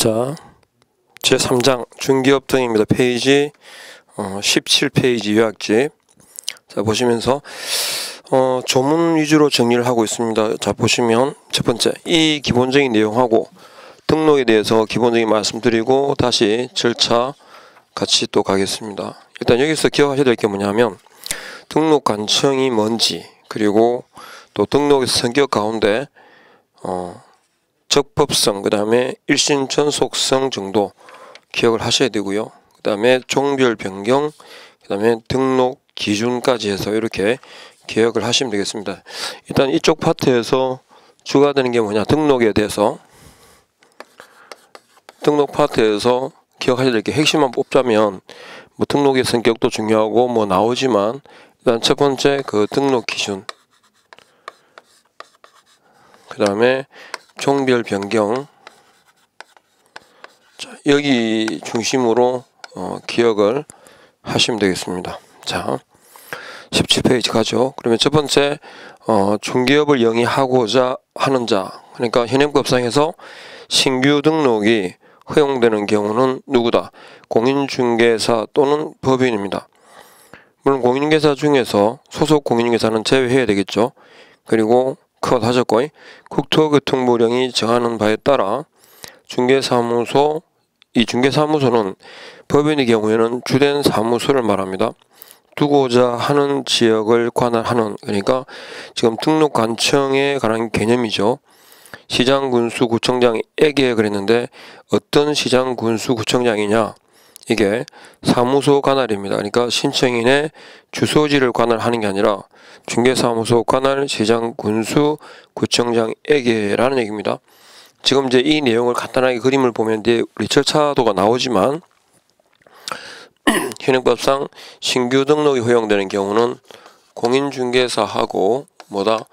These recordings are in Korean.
자, 제3장 중개업 등입니다. 페이지 17페이지 요약집. 자, 보시면서 조문 위주로 정리를 하고 있습니다. 자, 보시면 첫 번째, 이 기본적인 내용하고 등록에 대해서 기본적인 말씀드리고 다시 절차 같이 또 가겠습니다. 일단 여기서 기억하셔야 될 게 뭐냐면 등록 관청이 뭔지, 그리고 또 등록의 성격 가운데 적법성, 그 다음에 일신 전속성 정도 기억을 하셔야 되고요. 그 다음에 종별 변경, 그 다음에 등록 기준까지 해서 이렇게 기억을 하시면 되겠습니다. 일단 이쪽 파트에서 주가 되는 게 뭐냐, 등록에 대해서 등록 파트에서 기억하셔야 될 게 핵심만 뽑자면 뭐 등록의 성격도 중요하고 뭐 나오지만 일단 첫 번째 그 등록 기준, 그 다음에 종별 변경, 자, 여기 중심으로 기억을 하시면 되겠습니다. 자, 17페이지 가죠. 그러면 첫 번째 중개업을 영위하고자 하는 자, 그러니까 현행법상에서 신규 등록이 허용되는 경우는 누구다? 공인중개사 또는 법인입니다. 물론 공인중개사 중에서 소속 공인중개사는 제외해야 되겠죠. 그리고 컷 하셨고, 국토교통부령이 정하는 바에 따라 중개사무소, 이 중개사무소는 법인의 경우에는 주된 사무소를 말합니다. 두고자 하는 지역을 관할하는, 그러니까 지금 등록관청에 관한 개념이죠. 시장군수구청장에게 그랬는데 어떤 시장군수구청장이냐, 이게 사무소 관할입니다. 그러니까 신청인의 주소지를 관할하는 게 아니라 중개사무소 관할 시장군수구청장에게라는 얘기입니다. 지금 이제 이 내용을 간단하게 그림을 보면 이제 우리 절차도가 나오지만 현행법상 신규 등록이 허용되는 경우는 공인중개사하고 뭐다?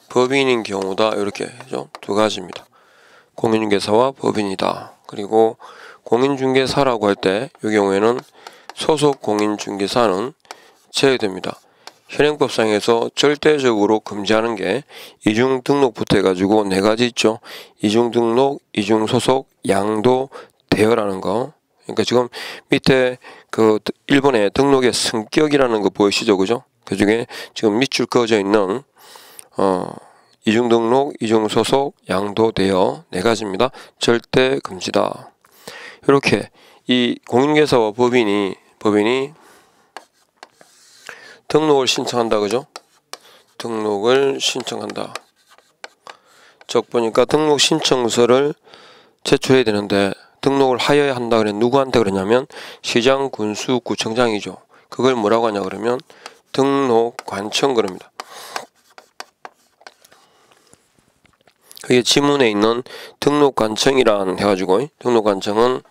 법인인 경우다. 이렇게 두 가지입니다. 공인중개사와 법인이다. 그리고 공인중개사라고 할 때 이 경우에는 소속 공인중개사는 제외됩니다. 현행법상에서 절대적으로 금지하는 게 이중등록부터 해가지고 네 가지 있죠. 이중등록, 이중소속, 양도, 대여라는 거. 그러니까 지금 밑에 그 일본의 등록의 성격이라는 거 보이시죠, 그죠? 그 중에 지금 밑줄 그어져 있는 이중등록, 이중소속, 양도, 대여 네 가지입니다. 절대 금지다. 이렇게 이 공인중개사와 법인이 등록을 신청한다, 그죠? 등록을 신청한다. 즉 보니까 등록 신청서를 제출해야 되는데 등록을 하여야 한다 그래. 누구한테 그러냐면 시장군수구청장이죠. 그걸 뭐라고 하냐 그러면 등록관청 그럽니다. 그게 지문에 있는 등록관청이란 해가지고, 등록관청은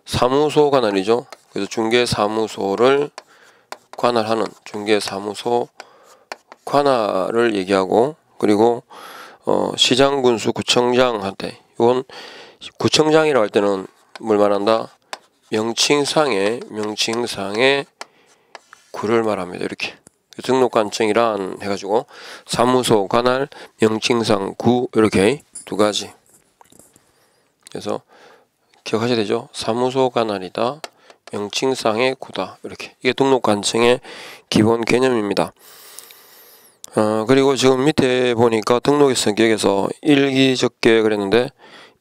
사무소 관할이죠. 그래서 중개사무소를 관할하는 중개사무소 관할을 얘기하고, 그리고 시장군수구청장한테, 이건 구청장이라고 할 때는 뭘 말한다? 명칭상의 구를 말합니다. 이렇게 등록관청이란 해가지고 사무소 관할, 명칭상 구, 이렇게 두 가지. 그래서 기억하셔야 되죠. 사무소 관할이다, 명칭상의 구다, 이렇게. 이게 등록관청의 기본 개념입니다. 그리고 지금 밑에 보니까 등록의 성격에서 일기적게 그랬는데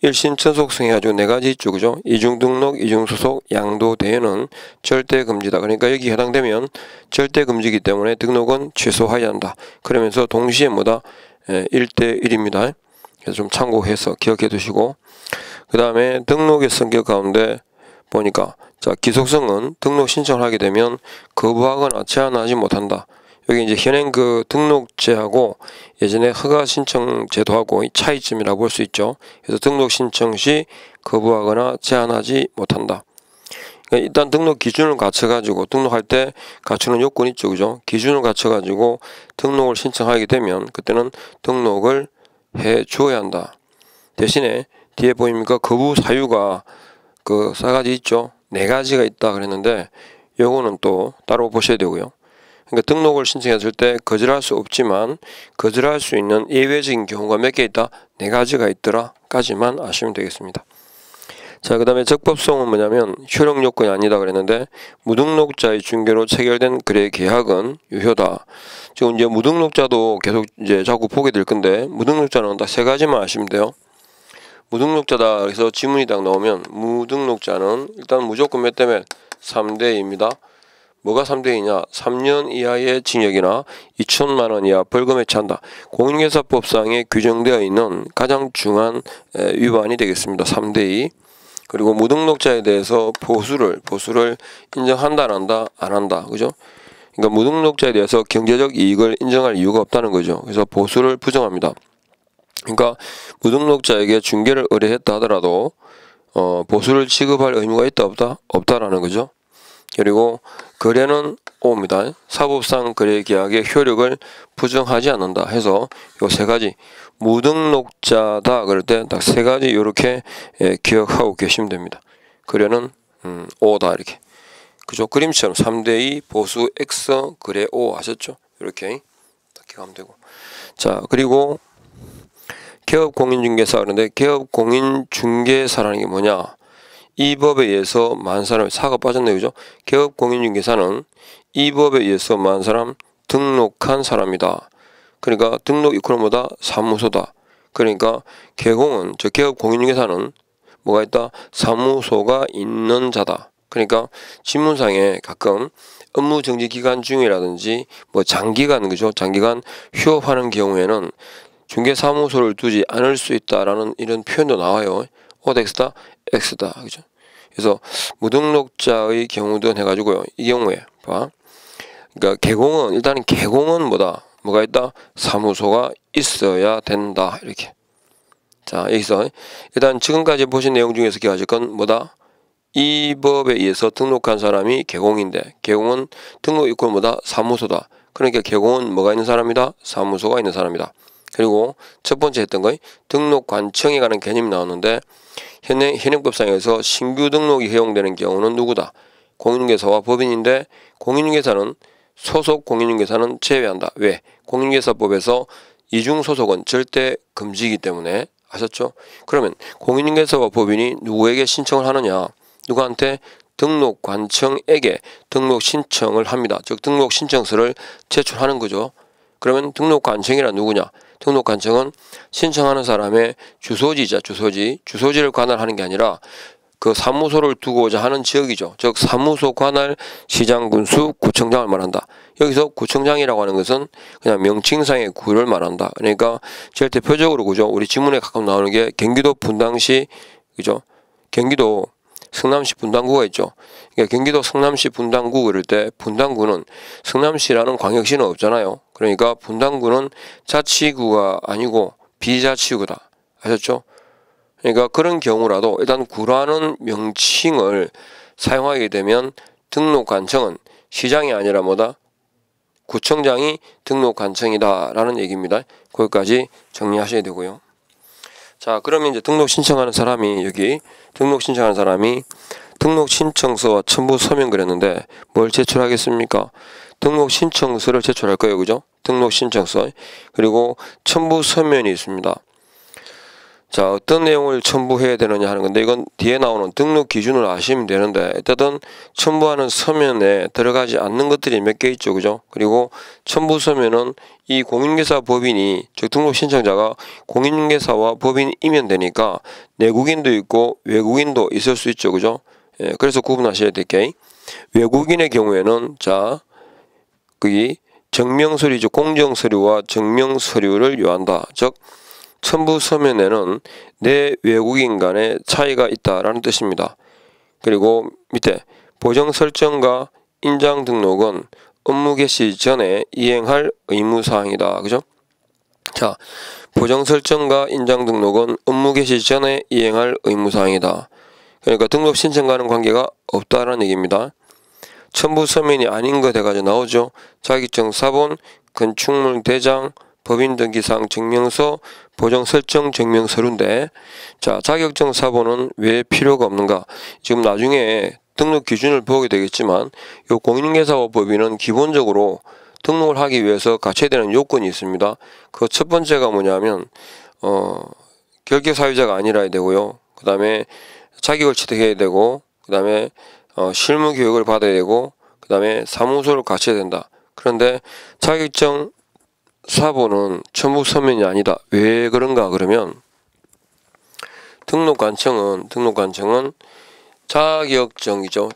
일신 전속성 해가지고 네 가지 있죠, 그죠? 이중등록, 이중소속, 양도, 대여는 절대 금지다. 그러니까 여기 해당되면 절대 금지이기 때문에 등록은 취소해야 한다. 그러면서 동시에 뭐다? 1대1입니다. 그래서 좀 참고해서 기억해 두시고, 그 다음에 등록의 성격 가운데 보니까, 자, 기속성은 등록 신청을 하게 되면 거부하거나 제한하지 못한다. 여기 이제 현행 그 등록제하고 예전에 허가 신청 제도하고 차이점이라고 볼 수 있죠. 그래서 등록 신청 시 거부하거나 제한하지 못한다. 그러니까 일단 등록 기준을 갖춰가지고 등록할 때 갖추는 요건이 있죠, 그죠? 기준을 갖춰가지고 등록을 신청하게 되면 그때는 등록을 해 주어야 한다. 대신에 뒤에 보입니까? 거부 사유가 그 4가지 있죠. 4가지가 있다 그랬는데 요거는 또 따로 보셔야 되고요. 그러니까 등록을 신청했을 때 거절할 수 없지만 거절할 수 있는 예외적인 경우가 몇 개 있다? 4가지가 있더라 까지만 아시면 되겠습니다. 자, 그 다음에 적법성은 뭐냐면 효력 요건이 아니다 그랬는데 무등록자의 중개로 체결된 거래 계약은 유효다. 지금 이제 무등록자도 계속 이제 자꾸 보게 될 건데 무등록자는 딱 세 가지만 아시면 돼요. 무등록자다 그래서 지문이 딱 나오면 무등록자는 일단 무조건 몇 대 몇? 3대2입니다. 뭐가 3대2냐? 3년 이하의 징역이나 2천만 원 이하 벌금에 처한다. 공인중개사법상에 규정되어 있는 가장 중요한 위반이 되겠습니다. 3대2. 그리고 무등록자에 대해서 보수를 인정한다 안 한다? 안 한다. 그죠? 그러니까 무등록자에 대해서 경제적 이익을 인정할 이유가 없다는 거죠. 그래서 보수를 부정합니다. 그러니까 무등록자에게 중개를 의뢰했다 하더라도 보수를 지급할 의무가 있다 없다? 없다라는 거죠. 그리고 거래는 O입니다. 사법상 거래 계약의 효력을 부정하지 않는다 해서 요 세 가지 무등록자다 그럴 때 딱 세 가지 이렇게 기억하고 계시면 됩니다. 거래는 O다 이렇게. 그죠? 그림처럼 3대2 보수 X 거래 O 아셨죠? 이렇게 딱 기억하면 되고. 자, 그리고 개업공인중개사 그런데 개업공인중개사라는 게 뭐냐? 이 법에 의해서 많은 사람이 사가 빠졌네요. 그죠? 개업공인중개사는 이 법에 의해서 많은 사람 등록한 사람이다. 그러니까 등록 이코는 뭐다? 사무소다. 그러니까 개공은 저 개업공인중개사는 뭐가 있다? 사무소가 있는 자다. 그러니까 신문상에 가끔 업무정지 기간 중이라든지 뭐 장기간 그죠? 장기간 휴업하는 경우에는 중개사무소를 두지 않을 수 있다라는 이런 표현도 나와요. OX다, X다. 그죠? 그래서 무등록자의 경우도 해가지고요. 이 경우에 봐. 그러니까 개공은 일단은 개공은 뭐다? 뭐가 있다? 사무소가 있어야 된다. 이렇게. 자, 여기서 일단 지금까지 보신 내용 중에서 기억하실 건 뭐다? 이 법에 의해서 등록한 사람이 개공인데 개공은 등록 이코는 뭐다? 사무소다. 그러니까 개공은 뭐가 있는 사람이다? 사무소가 있는 사람이다. 그리고 첫 번째 했던 거 등록관청에 관한 개념이 나오는데 현행법상에서 신규 등록이 허용되는 경우는 누구다? 공인중개사와 법인인데 공인중개사는 소속 공인중개사는 제외한다. 왜? 공인중개사법에서 이중 소속은 절대 금지이기 때문에 아셨죠? 그러면 공인중개사와 법인이 누구에게 신청을 하느냐? 누구한테? 등록관청에게 등록 신청을 합니다. 즉 등록 신청서를 제출하는 거죠. 그러면 등록관청이란 누구냐? 등록관청은 신청하는 사람의 주소지자 주소지를 관할하는 게 아니라 그 사무소를 두고자 하는 지역이죠. 즉 사무소 관할 시장 군수 구청장을 말한다. 여기서 구청장이라고 하는 것은 그냥 명칭상의 구를 말한다. 그러니까 제일 대표적으로 그죠? 우리 지문에 가끔 나오는 게 경기도 분당시 그죠? 경기도 성남시 분당구가 있죠. 그러니까 경기도 성남시 분당구 그럴 때 분당구는 성남시라는 광역시는 없잖아요. 그러니까 분당구는 자치구가 아니고 비자치구다. 아셨죠? 그러니까 그런 경우라도 일단 구라는 명칭을 사용하게 되면 등록관청은 시장이 아니라 뭐다? 구청장이 등록관청이다 라는 얘기입니다. 거기까지 정리하셔야 되고요. 자, 그러면 이제 등록 신청하는 사람이 여기 등록 신청하는 사람이 등록 신청서와 첨부 서면 그랬는데 뭘 제출하겠습니까? 등록 신청서를 제출할 거예요. 그죠? 등록 신청서 그리고 첨부 서면이 있습니다. 자, 어떤 내용을 첨부해야 되느냐 하는 건데 이건 뒤에 나오는 등록 기준을 아시면 되는데 어쨌든 첨부하는 서면에 들어가지 않는 것들이 몇 개 있죠. 그죠? 그리고 첨부 서면은 이 공인중개사 법인이 즉 등록 신청자가 공인중개사와 법인이면 되니까 내국인도 있고 외국인도 있을 수 있죠. 그죠? 예, 그래서 구분하셔야 될 게 외국인의 경우에는 자 거기 정명서류죠. 공정서류와 정명서류를 요한다. 즉 첨부 서면에는 내 외국인 간의 차이가 있다라는 뜻입니다. 그리고 밑에 보정 설정과 인장 등록은 업무 개시 전에 이행할 의무사항이다. 그죠? 자, 보정 설정과 인장 등록은 업무 개시 전에 이행할 의무사항이다. 그러니까 등록 신청과는 관계가 없다라는 얘기입니다. 첨부 서면이 아닌 거 돼가지고 나오죠. 자격증 사본, 건축물 대장, 법인 등기사항 증명서, 보정 설정 증명서류인데 자, 자격증 사본은 왜 필요가 없는가? 지금 나중에 등록 기준을 보게 되겠지만 이 공인중개사와 법인은 기본적으로 등록을 하기 위해서 갖춰야 되는 요건이 있습니다. 그 첫 번째가 뭐냐면 결격 사유자가 아니라야 되고요. 그 다음에 자격을 취득해야 되고, 그 다음에 실무 교육을 받아야 되고, 그 다음에 사무소를 갖춰야 된다. 그런데 자격증 사본은 전부 서면이 아니다. 왜 그런가 그러면 등록관청은 자격증이죠.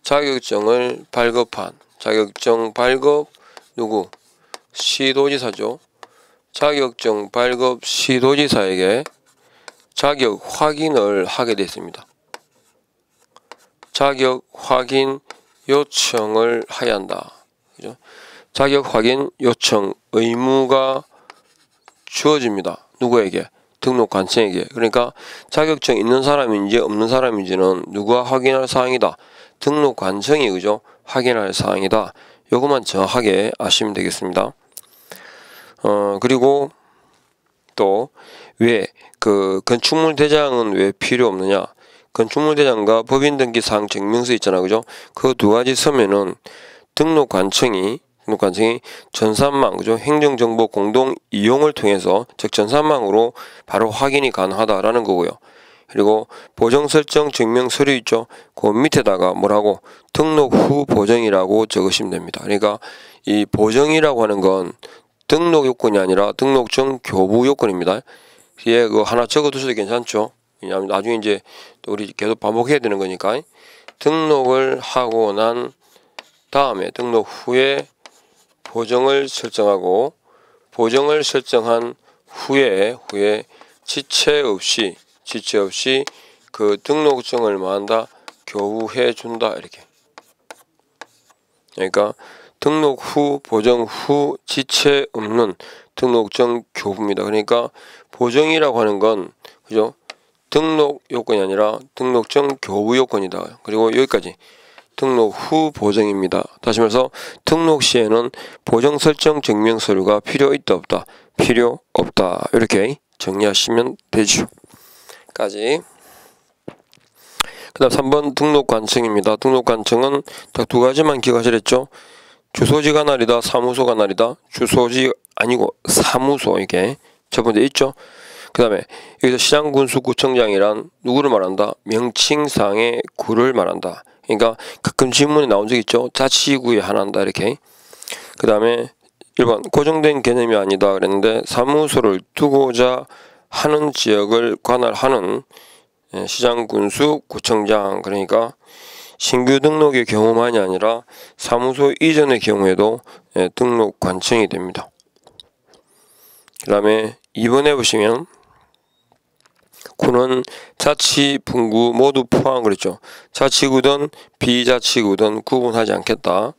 자격증을 발급한 자격증 발급 누구? 시도지사죠. 자격증 발급 시도지사에게 자격 확인을 하게 됐습니다. 자격 확인 요청을 해야 한다. 그죠? 자격 확인 요청 의무가 주어집니다. 누구에게? 등록관청에게. 그러니까 자격증 있는 사람인지 없는 사람인지는 누가 확인할 사항이다. 등록관청이 그죠? 확인할 사항이다. 요것만 정확하게 아시면 되겠습니다. 그리고 또 왜 그 건축물 대장은 왜 필요 없느냐? 건축물 대장과 법인 등기 사항 증명서 있잖아, 그죠? 그 두 가지 서면은 등록관청이 전산망, 그죠? 행정정보 공동 이용을 통해서 즉 전산망으로 바로 확인이 가능하다라는 거고요. 그리고 보정 설정 증명 서류 있죠? 그 밑에다가 뭐라고 등록 후 보정이라고 적으시면 됩니다. 그러니까 이 보정이라고 하는 건 등록 요건이 아니라 등록증 교부 요건입니다. 예, 그거 하나 적어 두셔도 괜찮죠? 왜냐하면 나중에 이제 또 우리 계속 반복해야 되는 거니까. 등록을 하고 난 다음에 등록 후에 보정을 설정하고, 보정을 설정한 후에 지체 없이 그 등록증을 뭐한다? 교부해 준다. 이렇게. 그러니까 등록 후, 보정 후 지체 없는 등록증 교부입니다. 그러니까 보정이라고 하는 건 그죠? 등록 요건이 아니라 등록증 교부 요건이다. 그리고 여기까지 등록 후 보정입니다. 다시 말해서 등록 시에는 보정 설정 증명 서류가 필요 있다 없다? 필요 없다. 이렇게 정리하시면 되죠. 까지. 그 다음 3번 등록관청입니다. 등록관청은 딱 두 가지만 기억하시랬죠? 주소지 관할이다, 사무소 관할이다. 주소지 아니고 사무소, 이게 첫 번째 있죠. 그 다음에 여기서 시장군수구청장이란 누구를 말한다? 명칭상의 구를 말한다. 그러니까 가끔 질문에 나온 적 있죠. 자치구에 하나한다 이렇게. 그 다음에 1번 고정된 개념이 아니다 그랬는데 사무소를 두고자 하는 지역을 관할하는 시장군수구청장. 그러니까 신규 등록의 경우만이 아니라 사무소 이전의 경우에도 등록관청이 됩니다. 그 다음에 2번에 보시면 구는 자치, 분구 모두 포함 그랬죠. 자치구든 비자치구든 구분하지 않겠다.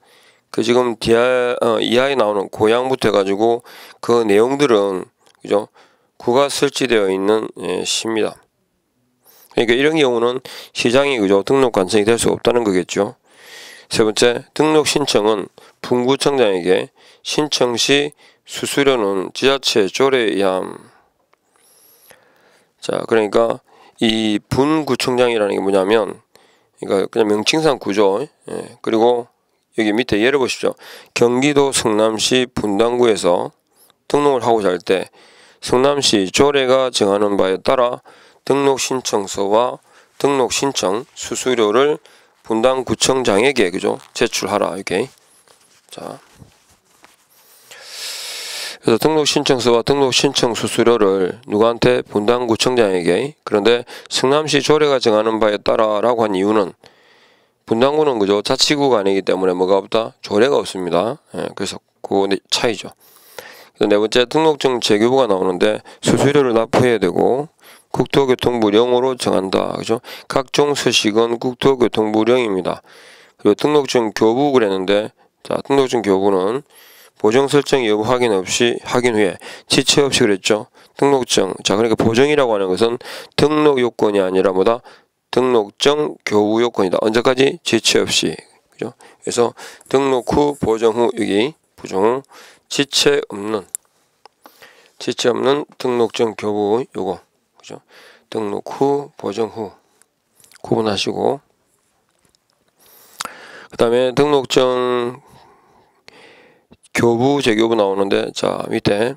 그 지금 이하에 나오는 고양부터 해가지고 그 내용들은 그죠? 구가 설치되어 있는 시입니다. 그러니까 이런 경우는 시장이 그죠? 등록관청이 될 수 없다는 거겠죠. 세 번째, 등록 신청은 분구청장에게 신청 시 수수료는 지자체 조례에 의함. 자, 그러니까 이 분구청장이라는 게 뭐냐면, 그러니까 그냥 명칭상 구죠. 그리고 여기 밑에 예를 보십시오. 경기도 성남시 분당구에서 등록을 하고자 할 때 성남시 조례가 정하는 바에 따라 등록신청서와 등록신청 수수료를 분당구청장에게 그죠? 제출하라. 이렇게. 자. 그래서 등록신청서와 등록신청 수수료를 누구한테? 분당구청장에게. 그런데 성남시 조례가 정하는 바에 따라 라고 한 이유는 분당구는 그죠? 자치구가 아니기 때문에 뭐가 없다? 조례가 없습니다. 그래서 그 차이죠. 네 번째, 등록증 재교부가 나오는데 수수료를 납부해야 되고 국토교통부령으로 정한다. 그죠? 각종 서식은 국토교통부령입니다. 그리고 등록증 교부 그랬는데, 자, 등록증 교부는 보정 설정 여부 확인 후에 지체 없이 그랬죠. 등록증. 자, 그러니까 보정이라고 하는 것은 등록 요건이 아니라 뭐다? 등록증 교부 요건이다. 언제까지? 지체 없이. 그죠? 그래서 등록 후, 보정 후, 여기 보정 후, 지체 없는 등록증 교부 요거. 그죠? 등록 후, 보정 후 구분하시고, 그 다음에 등록증 교부 재교부 나오는데, 자 밑에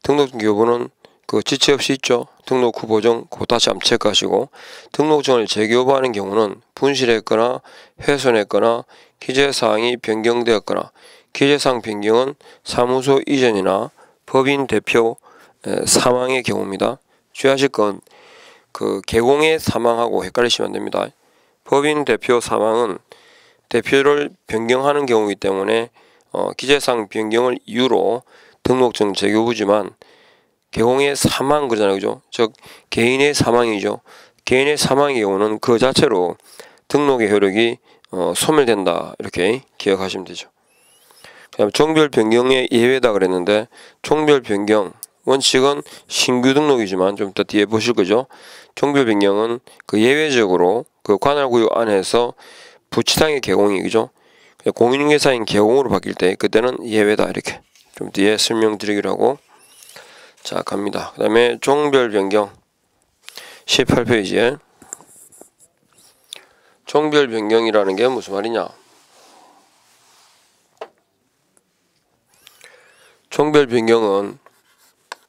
등록증 교부는 그 지체 없이 있죠. 등록 후 보정 그거 다시 한번 체크하시고, 등록증을 재교부하는 경우는 분실했거나 훼손했거나 기재사항이 변경되었거나, 기재사항 변경은 사무소 이전이나 법인 대표 사망의 경우입니다. 주의하실 건 그 개공의 사망하고 헷갈리시면 안 됩니다. 법인 대표 사망은 대표를 변경하는 경우이기 때문에 기재사항 변경을 이유로 등록증 재교부지만, 개공의 사망 그러잖아요, 그죠? 즉 개인의 사망이죠. 개인의 사망의 경우는 그 자체로 등록의 효력이 소멸된다, 이렇게 기억하시면 되죠. 그다음 종별 변경의 예외다 그랬는데, 종별 변경 원칙은 신규 등록이지만 좀 이따 뒤에 보실 거죠. 종별 변경은 그 예외적으로 그 관할구역 안에서 부치상의 개공이, 그죠? 공인중개사인 개공으로 바뀔 때 그때는 예외다, 이렇게 좀 뒤에 설명드리기로 하고. 자, 갑니다. 그 다음에 종별 변경 18페이지에 종별 변경이라는 게 무슨 말이냐? 종별 변경은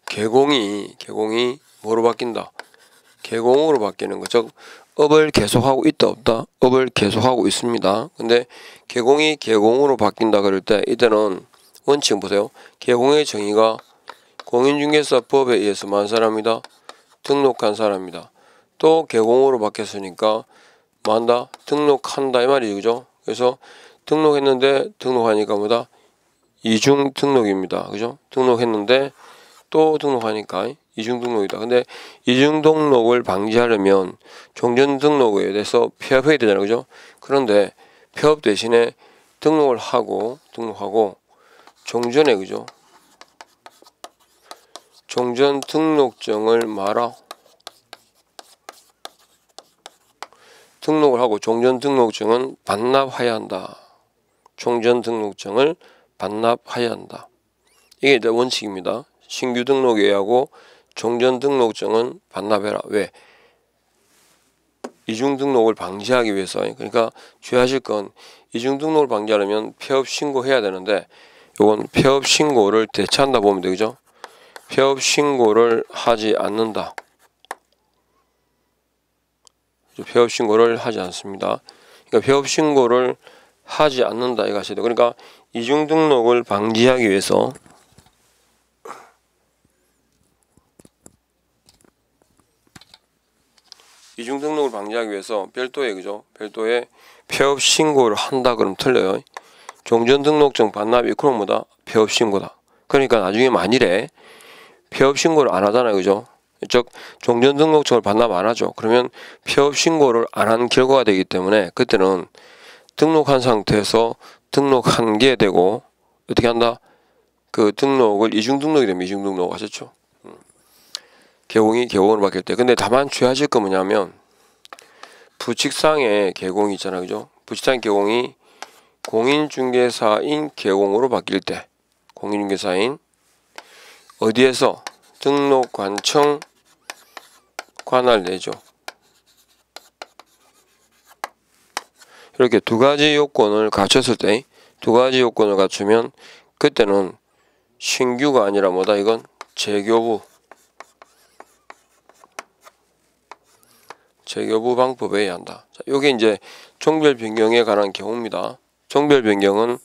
개공이 뭐로 바뀐다? 개공으로 바뀌는 거. 즉 업을 계속하고 있다 없다? 업을 계속하고 있습니다. 근데 개공이 개공으로 바뀐다 그럴 때 이때는 원칙 보세요. 개공의 정의가 공인중개사법에 의해서 만 사람이다? 등록한 사람이다. 또 개공으로 바뀌었으니까 뭐한다? 등록한다, 이 말이죠, 그죠? 그래서 등록했는데 등록하니까 뭐다? 이중 등록입니다, 그죠? 등록했는데 또 등록하니까 이중 등록이다. 근데 이중 등록을 방지하려면 종전 등록에 대해서 폐업해야 되잖아요, 그죠? 그런데 폐업 대신에 등록을 하고 종전에, 그죠? 종전 등록증을 등록을 하고 종전 등록증은 반납해야 한다. 종전 등록증을 반납해야 한다. 이게 일단 원칙입니다. 신규 등록해야 하고 종전 등록증은 반납해라. 왜? 이중 등록을 방지하기 위해서. 그러니까 주의하실 건 이중 등록을 방지하려면 폐업 신고해야 되는데, 이건 폐업 신고를 대체한다 보면 되죠. 폐업 신고를 하지 않는다. 폐업 신고를 하지 않습니다. 그러니까 폐업 신고를 하지 않는다, 이거 하셔야 돼요. 그러니까 이중 등록을 방지하기 위해서 이중 등록을 방지하기 위해서 별도의, 그죠? 별도의 폐업 신고를 한다 그러면 틀려요. 종전 등록증 반납이 그럼 뭐다? 폐업 신고다. 그러니까 나중에 만일에 폐업 신고를 안 하잖아요, 그죠? 즉 종전 등록증을 반납 안 하죠. 그러면 폐업 신고를 안 한 결과가 되기 때문에 그때는 등록한 상태에서 등록한 게 되고, 어떻게 한다? 그 등록을 이중 등록이 되면 이중 등록 하셨죠? 개공이 개공으로 바뀔 때. 근데 다만 주의하실 거 뭐냐면, 부칙상의 개공이 있잖아요, 그죠? 부칙상 개공이 공인중개사인 개공으로 바뀔 때, 공인중개사인 어디에서? 등록관청 관할 내죠. 이렇게 두 가지 요건을 갖췄을 때, 두 가지 요건을 갖추면 그때는 신규가 아니라 뭐다? 이건 재교부 방법에 의해야 한다. 자, 요게 이제 종별 변경에 관한 경우입니다. 종별 변경은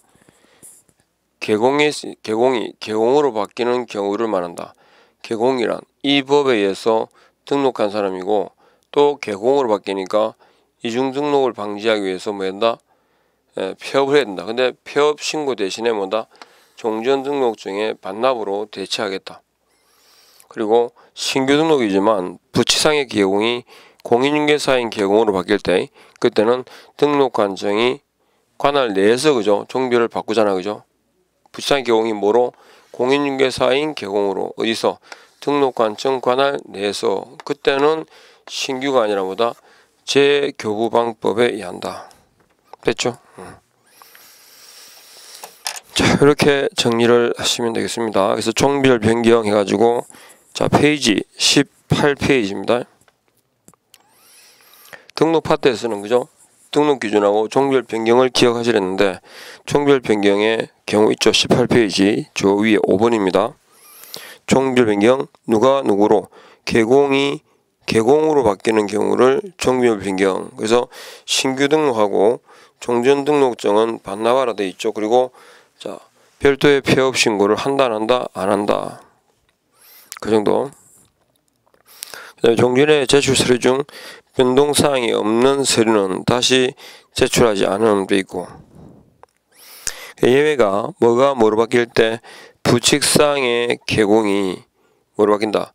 개공이 개공으로 바뀌는 경우를 말한다. 개공이란 이 법에 의해서 등록한 사람이고, 또 개공으로 바뀌니까 이중 등록을 방지하기 위해서 뭐 한다? 폐업을 해야 된다. 근데 폐업 신고 대신에 뭐다? 종전 등록증의 반납으로 대체하겠다. 그리고 신규 등록이지만 부치상의 개공이 공인중개사인 개공으로 바뀔 때, 그때는 등록관청이 관할 내에서, 그죠? 종별을 바꾸잖아, 그죠? 부치상 개공이 뭐로? 공인중개사인 개공으로. 어디서? 등록관청 관할 내에서. 그때는 신규가 아니라 뭐다? 재교부 방법에 의한다. 됐죠? 자, 이렇게 정리를 하시면 되겠습니다. 그래서 종별 변경 해가지고, 자, 페이지 18페이지입니다. 등록 파트에서는, 그죠? 등록 기준하고 종별 변경을 종별 변경의 경우 있죠. 18페이지 저 위에 5번입니다. 종별 변경 누가 누구로 개공이 개공으로 바뀌는 경우를 종별 변경. 그래서 신규 등록하고 종전 등록증은 반납하라 돼 있죠. 그리고 자 별도의 폐업 신고를 한다 안 한다 안 한다. 그 정도. 그다음에 종전의 제출 서류 중 변동사항이 없는 서류는 다시 제출하지 않음도 돼 있고. 예외가 뭐로 바뀔 때 부칙상의 개공이 뭐로 바뀐다.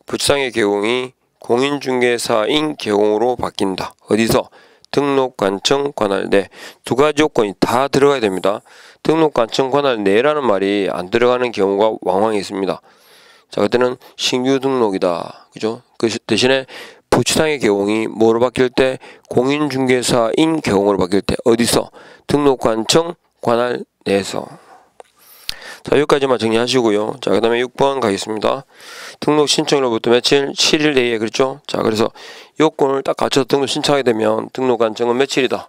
부칙상의 개공이 공인중개사인 개공으로 바뀐다. 어디서? 등록관청 관할 내. 두 가지 요건이 다 들어가야 됩니다. 등록관청 관할 내라는 말이 안 들어가는 경우가 왕왕 있습니다. 자, 그때는 신규 등록이다. 그죠? 그 대신에 부칙상의 개공이 뭐로 바뀔 때 공인중개사인 개공으로 바뀔 때 어디서? 등록관청 관할 내에서. 자, 여기까지만 정리하시고요. 자, 그 다음에 6번 가겠습니다. 등록 신청으로부터 며칠? 7일 내에. 그렇죠? 자, 그래서 요건을 딱 갖춰서 등록 신청하게 되면 등록관청은 며칠이다?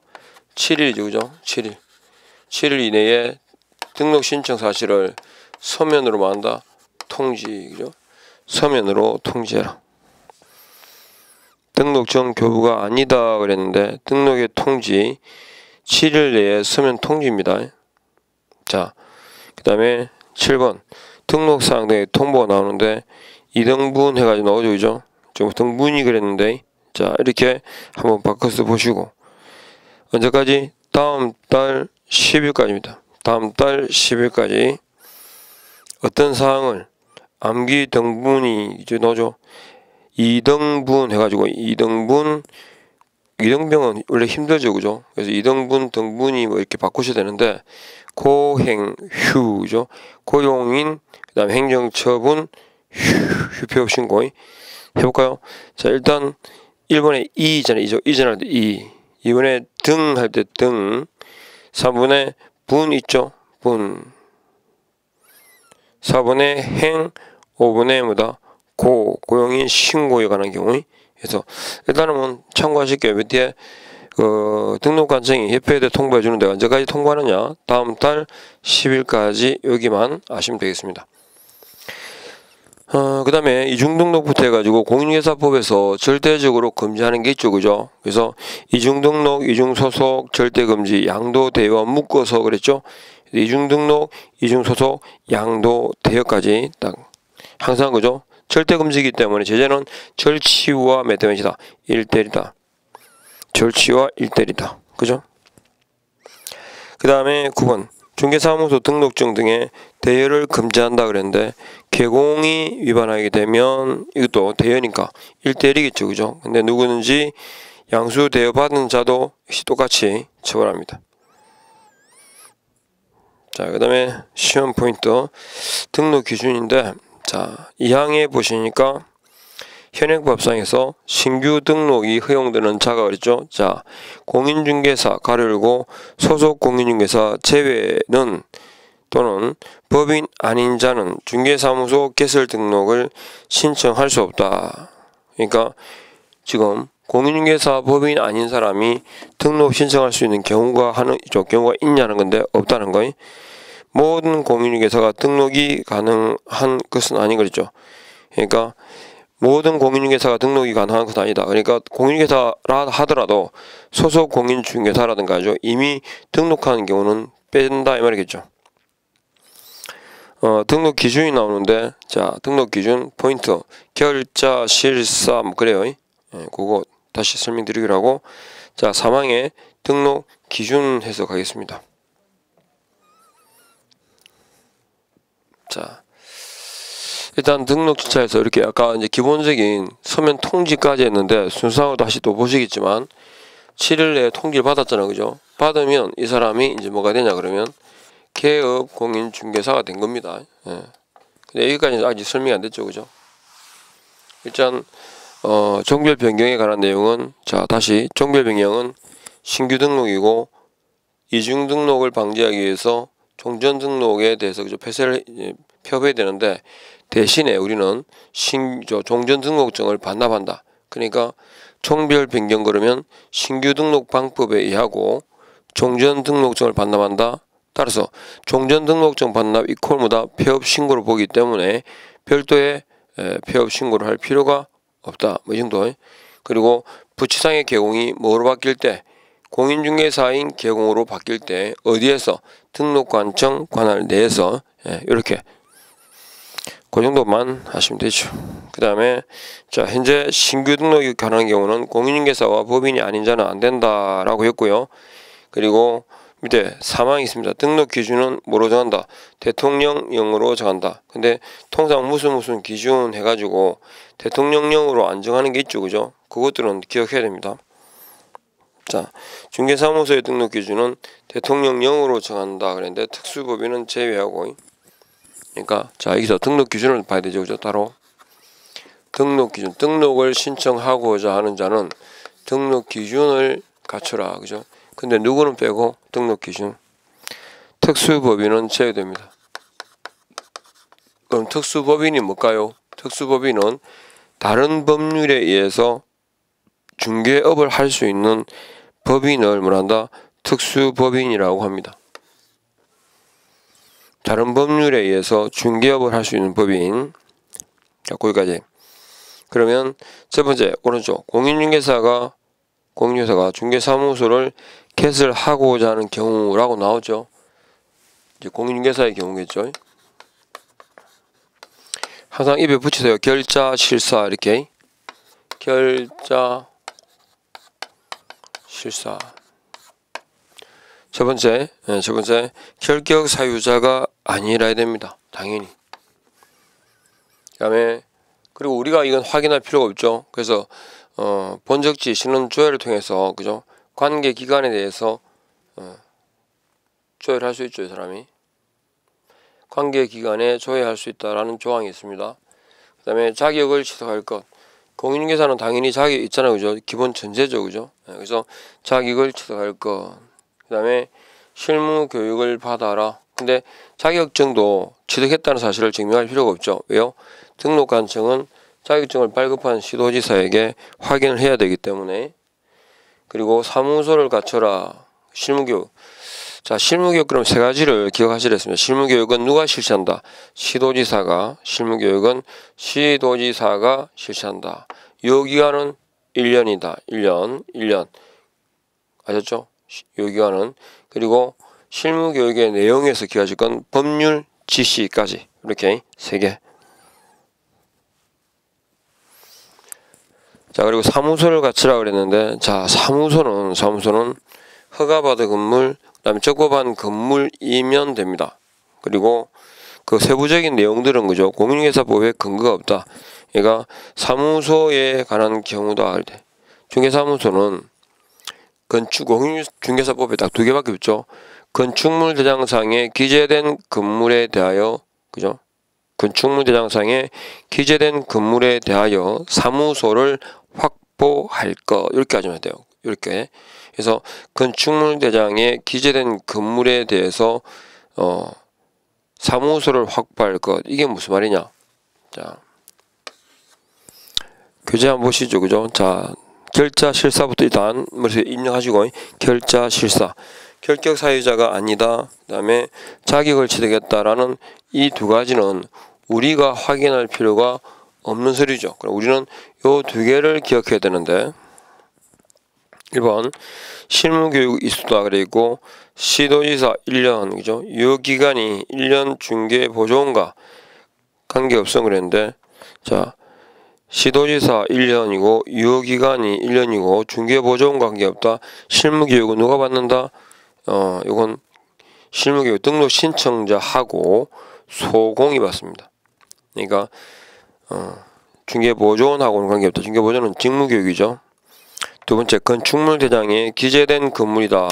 7일이죠. 그죠? 7일. 7일 이내에 등록 신청 사실을 서면으로 뭐 한다? 통지. 그죠? 서면으로 통지해라. 등록증 교부가 아니다 그랬는데 등록의 통지 7일 내에 서면 통지입니다. 자, 그 다음에 7번 등록사항 등의 통보가 나오는데 2등분 해가지고 나오죠. 그죠? 지금 등분이 그랬는데 자 이렇게 한번 바꿔서 보시고 언제까지? 다음 달 10일까지입니다. 다음 달 10일까지 어떤 사항을 암기 등분이 이제 나오죠. 2등분 해가지고 2등분은 원래 힘들죠. 그죠? 그래서 2등분 등분이 뭐 이렇게 바꾸셔야 되는데 고행 휴죠. 고용인 그 다음에 행정처분 휴폐업 신고 해볼까요? 자 일단 1번에 이 있잖아요. 이전할 때 이. 2번에 등 할 때 등. 3번에 분 있죠. 분. 4번에 행. 5번에 뭐다? 고용인 신고에 관한 경우. 그래서 일단은 뭐 참고하실게요. 밑에 등록관청이 협회에 통보해 주는데 언제까지 통보하느냐? 다음 달 10일까지 여기만 아시면 되겠습니다. 그 다음에 이중등록부터 해가지고 공인중개사법에서 절대적으로 금지하는 게 있죠. 그죠? 그래서 이중등록, 이중소속, 절대금지, 양도대여 묶어서 그랬죠? 이중등록, 이중소속, 양도대여까지 딱 항상 그죠? 절대금지이기 때문에 제재는 절치와 몇 대 몇이다? 1대1이다. 절치와 1대1이다. 그죠? 그 다음에 9번 중개사무소 등록증 등의 대여를 금지한다 그랬는데 개공이 위반하게 되면 이것도 대여니까 1대1이겠죠. 그죠? 근데 누구든지 양수 대여 받은 자도 역시 똑같이 처벌합니다. 자, 그 다음에 시험 포인트 등록 기준인데 자, 2항에 보시니까 현행법상에서 신규 등록이 허용되는 자가 그랬죠. 자, 공인중개사 가로 열고 소속 공인중개사 제외는 또는 법인 아닌 자는 중개사무소 개설 등록을 신청할 수 없다. 그러니까 지금 공인중개사 법인 아닌 사람이 등록 신청할 수 있는 경우가 있냐는 건데 없다는 거예요. 모든 공인중개사가 등록이 가능한 것은 아닌 거죠. 그러니까 모든 공인중개사가 등록이 가능한 것은 아니다. 그러니까 공인중개사라 하더라도 소속 공인중개사라든가 이미 등록하는 경우는 뺀다 이 말이겠죠. 등록 기준이 나오는데 자 등록 기준 포인트 결자 실사 뭐 그래요. 그거 다시 설명드리기로 하고 자 3항에 등록 기준 해석하겠습니다. 자 일단 등록 절차에서 이렇게 아까 이제 기본적인 서면 통지까지 했는데 순서상으로 다시 또 보시겠지만 7일 내에 통지를 받았잖아요. 그죠? 받으면 이 사람이 이제 뭐가 되냐 그러면 개업 공인중개사가 된 겁니다. 예. 근데 여기까지는 아직 설명이 안 됐죠. 그죠? 일단 종별 변경에 관한 내용은 자 다시 종별 변경은 신규 등록이고 이중 등록을 방지하기 위해서 종전 등록에 대해서 그죠? 폐쇄를 폐업해야 되는데 대신에 우리는 종전 등록증을 반납한다. 그러니까 종별 변경 그러면 신규 등록 방법에 의하고 종전 등록증을 반납한다. 따라서 종전등록증 반납 이퀄무다 폐업 신고를 보기 때문에 별도의 폐업 신고를 할 필요가 없다. 뭐 이 정도. 그리고 부치상의 개공이 뭐로 바뀔 때 공인중개사인 개공으로 바뀔 때 어디에서 등록관청 관할 내에서 이렇게 그 정도만 하시면 되죠. 그 다음에 자 현재 신규 등록이 가능한 경우는 공인중개사와 법인이 아닌 자는 안 된다라고 했고요. 그리고 밑에 사망이 있습니다. 등록 기준은 뭐로 정한다? 대통령령으로 정한다. 근데 통상 무슨 기준 해가지고 대통령령으로 안 정하는 게 있죠. 그죠? 그것들은 기억해야 됩니다. 자, 중개사무소의 등록 기준은 대통령령으로 정한다. 그랬는데 특수법인은 제외하고. 그러니까 자 여기서 등록 기준을 봐야 되죠. 그죠? 따로 등록 기준, 등록을 신청하고자 하는 자는 등록 기준을 갖춰라. 그죠? 근데 누구는 빼고 등록 기준 특수법인은 제외됩니다. 그럼 특수법인이 뭘까요? 특수법인은 다른 법률에 의해서 중개업을 할 수 있는 법인을 뭐란다? 특수법인이라고 합니다. 다른 법률에 의해서 중개업을 할 수 있는 법인. 자, 거기까지. 그러면 첫 번째 오른쪽 공인중개사가 중개사무소를 개설하고자 하는 경우라고 나오죠. 이제 공인중개사의 경우겠죠. 항상 입에 붙이세요. 결자, 실사 이렇게. 결자, 실사. 첫 번째 결격 사유자가 아니라야 됩니다. 당연히. 그다음에 그리고 우리가 이건 확인할 필요가 없죠. 그래서 본적지 신원 조회를 통해서 그죠? 관계 기간에 대해서 조회를 할 수 있죠. 이 사람이 관계 기간에 조회할 수 있다라는 조항이 있습니다. 그다음에 자격을 취득할 것. 공인중개사는 당연히 자격이 있잖아요. 그죠? 기본 전제죠. 그죠? 그래서 자격을 취득할 것. 그다음에 실무 교육을 받아라. 근데 자격증도 취득했다는 사실을 증명할 필요가 없죠. 왜요? 등록관청은 자격증을 발급한 시도지사에게 확인을 해야 되기 때문에. 그리고 사무소를 갖춰라. 실무교육. 자, 실무교육 그럼 세 가지를 기억하시라 했습니다. 실무교육은 누가 실시한다? 시도지사가. 실무교육은 시도지사가 실시한다. 요 기간은 1년이다. 1년. 아셨죠? 요 기간은. 그리고 실무교육의 내용에서 기억하실 건 법률 지시까지. 이렇게 세 개. 자, 그리고 사무소를 갖추라 그랬는데, 자, 사무소는 허가받은 건물, 그다음에 적법한 건물이면 됩니다. 그리고 그 세부적인 내용들은 그죠? 공인중개사법에 근거가 없다. 그러니까 사무소에 관한 경우다 할 때, 중개사무소는 공인중개사법에 딱 두 개밖에 없죠. 건축물 대장상에 기재된 건물에 대하여, 그죠? 건축물 대장상에 기재된 건물에 대하여 사무소를 확보할 것. 이렇게 하시면 돼요. 이렇게. 그래서 건축물 대장에 기재된 건물에 대해서 사무소를 확보할 것. 이게 무슨 말이냐? 자, 교재 한번 보시죠. 그죠? 자, 결자 실사부터 일단 머릿속에 입력하시고, 결자 실사. 결격 사유자가 아니다. 그 다음에 자격을 취득했다라는 이 두 가지는 우리가 확인할 필요가 없는 소리죠. 그럼 우리는 요 두 개를 기억해야 되는데, 1번 실무교육 이수다 그래 있고, 시도지사 1년, 그죠? 요 기간이 1년 중개보조원과 관계없어 그랬는데, 자, 시도지사 1년이고 유효 기간이 1년이고 중개보조원 관계없다. 실무교육은 누가 받는다? 이건 실무교육 등록 신청자하고 소공이 받습니다. 그러니까 중개보조원하고는 관계없다. 중개보조원은 직무교육이죠. 두 번째, 건축물 대장에 기재된 건물이다.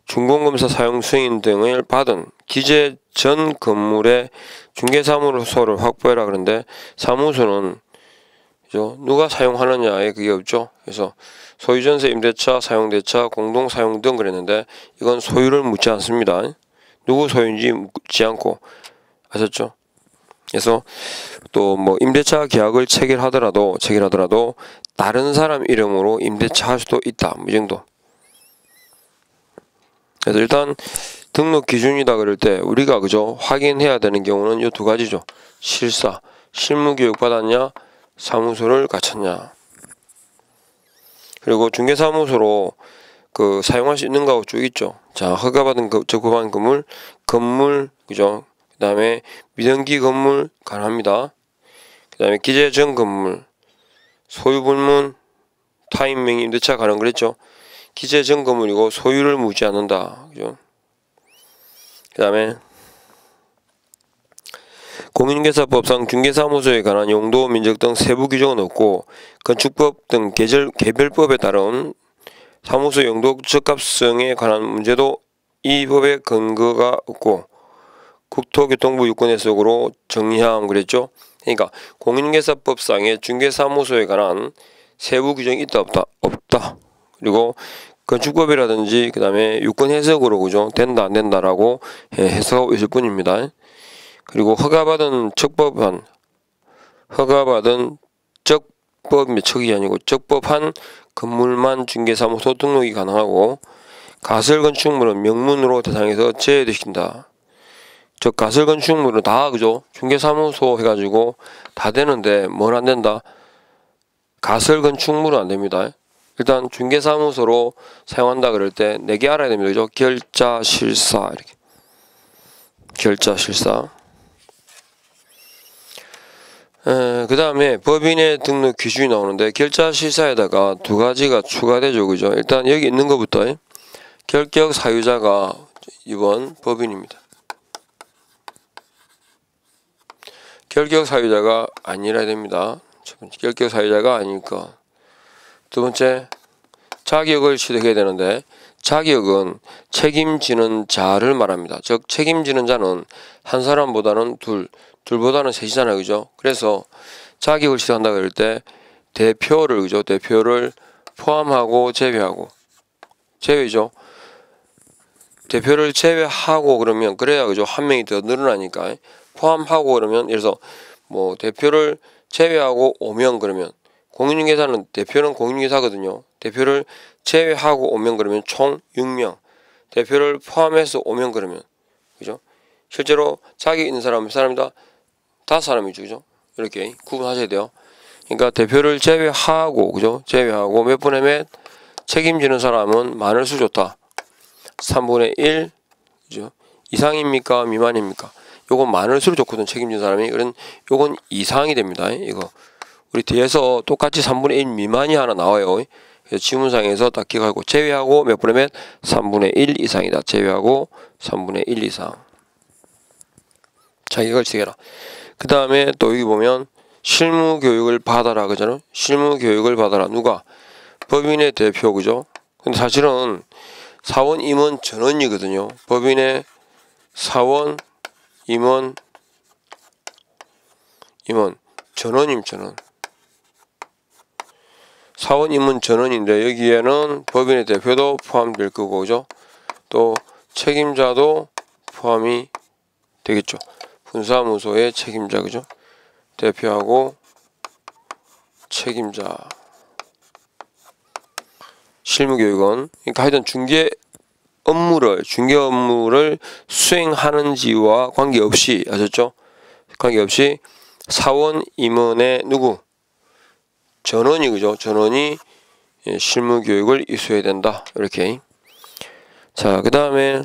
준공검사 사용 승인 등을 받은 기재 전 건물의 중개사무소를 확보해라. 그런데 사무소는 누가 사용하느냐에 그게 없죠. 그래서 소유전세, 임대차, 사용대차, 공동사용 등 그랬는데 이건 소유를 묻지 않습니다. 누구 소유인지 묻지 않고. 아셨죠? 그래서 또 뭐 임대차 계약을 체결하더라도 다른 사람 이름으로 임대차 할 수도 있다. 이 정도. 그래서 일단 등록 기준이다 그럴 때 우리가 그죠 확인해야 되는 경우는 이 두 가지죠. 실사, 실무 교육 받았냐, 사무소를 갖췄냐. 그리고 중개사무소로 그 사용할 수 있는 거 쭉 있죠. 자, 허가받은 적법한 건물 그죠. 그다음에 미등기 건물 가능합니다. 그다음에 기재 전 건물, 소유불문, 타인 명의 임대차 가능 그랬죠. 기재 전 건물이고 소유를 묻지 않는다. 그죠. 그다음에 공인중개사법상 중개사무소에 관한 용도, 민적 등 세부 규정은 없고 건축법 등 개별법에 따른 사무소 용도 적합성에 관한 문제도 이 법에 근거가 없고 국토교통부 유권 해석으로 정리함 그랬죠. 그러니까 공인중개사법상의 중개사무소에 관한 세부 규정이 있다 없다 없다. 그리고 건축법이라든지 그 다음에 유권 해석으로 그죠 된다 안 된다라고 해석하고 있을 뿐입니다. 그리고 허가받은 적법한 척이 아니고 적법한 건물만 중개사무소 등록이 가능하고 가설건축물은 명문으로 대상에서 제외시킨다. 즉 가설건축물은 다 그죠 중개사무소 해가지고 다 되는데 뭘 안 된다. 가설건축물은 안 됩니다. 일단 중개사무소로 사용한다 그럴 때 4개 알아야 됩니다. 그죠? 결자, 실사 이렇게 결자, 실사. 그 다음에 법인의 등록 기준이 나오는데 결자, 실사에다가 두 가지가 추가되죠. 그죠? 일단 여기 있는 것부터 결격 사유자가 이번 법인입니다. 결격 사유자가 아니라 됩니다. 첫 번째 결격 사유자가 아니니까. 두 번째 자격을 취득해야 되는데 자격은 책임지는 자를 말합니다. 즉 책임지는 자는 한 사람보다는 둘보다는 셋이잖아요. 그죠? 그래서 자격을 취득한다 그럴 때 대표를 그죠? 대표를 포함하고 제외죠. 대표를 제외하고 그러면 그래야 그죠? 한 명이 더 늘어나니까 포함하고 그러면 예를 들어서 뭐 대표를 제외하고 5명 그러면 공인중개사는 대표는 공인중개사거든요. 대표를 제외하고 5명 그러면 총 6명. 대표를 포함해서 5명 그러면 그죠? 실제로 자격 있는 사람은 사람이다 5사람이죠. 그죠? 이렇게 구분하셔야 돼요. 그러니까 대표를 제외하고 그죠? 제외하고 몇 분의 몇 책임지는 사람은 많을수록 좋다. 3분의 1 그죠? 이상입니까? 미만입니까? 요건 많을수록 좋거든. 책임지는 사람이. 그런 요건 이상이 됩니다. 이거 우리 뒤에서 똑같이 3분의 1 미만이 하나 나와요. 그래서 지문상에서 딱 기억하고 제외하고 몇 분의 몇? 3분의 1 이상이다. 제외하고 3분의 1 이상. 자격을 취득해라. 그 다음에 또 여기 보면 실무 교육을 받아라 그잖아요. 실무 교육을 받아라. 누가? 법인의 대표 그죠? 근데 사실은 사원, 임원, 전원이거든요. 법인의 사원, 임원, 전원. 사원, 임원, 전원인데 여기에는 법인의 대표도 포함될 거고 그죠? 또 책임자도 포함이 되겠죠. 분사무소의 책임자 그죠? 대표하고 책임자. 실무교육은 그러니까 하여튼 중개 업무를 수행하는지와 관계없이 아셨죠? 관계없이 사원, 임원의 누구? 전원이 그죠? 전원이 실무교육을 이수해야 된다. 이렇게. 자, 그 다음에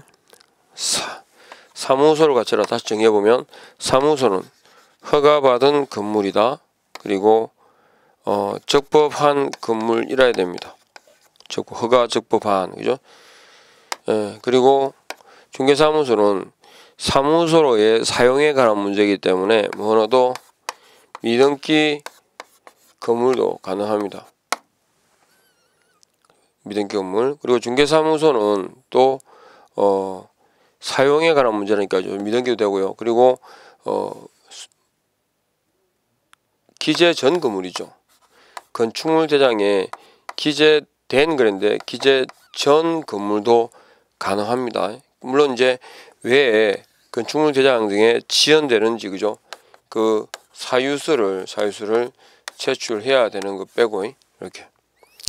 사무소를 갖춰라. 다시 정리해보면 사무소는 허가받은 건물이다. 그리고 적법한 건물이라야 됩니다. 허가 적법한 그죠? 그리고 중개사무소는 사무소로의 사용에 관한 문제이기 때문에 뭐라도 미등기 건물도 가능합니다. 미등기 건물. 그리고 중개사무소는 또 사용에 관한 문제니까 미등기도 되고요. 그리고 기재 전 건물이죠. 건축물 대장에 기재된 그런데 기재 전 건물도 가능합니다. 물론 이제 왜 건축물 대장 등에 지연되는지 그죠? 그 사유수를 제출해야 되는 거 빼고 이렇게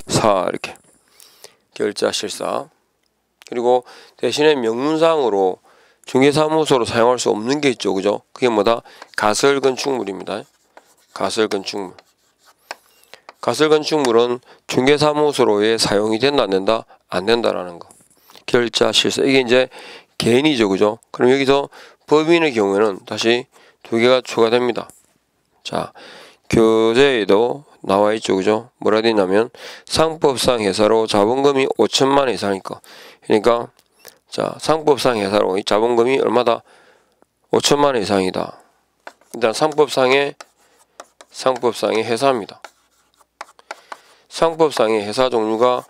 이렇게 결자 실사 그리고 대신에 명문상으로 중개사무소로 사용할 수 없는 게 있죠. 그죠? 그게 뭐다? 가설건축물입니다. 가설건축물. 가설건축물은 중개사무소로의 사용이 된다 안 된다? 안 된다라는 거. 결자 실사. 이게 이제 개인이죠. 그죠? 그럼 여기서 법인의 경우에는 다시 두 개가 추가됩니다. 자, 교재에도 나와 있죠. 그죠? 뭐라 되어 있냐면 상법상 회사로 자본금이 5천만 원 이상이니까. 그러니까 자, 상법상 회사로 이 자본금이 얼마다? 5천만 원 이상이다. 일단 상법상의 회사입니다. 상법상의 회사 종류가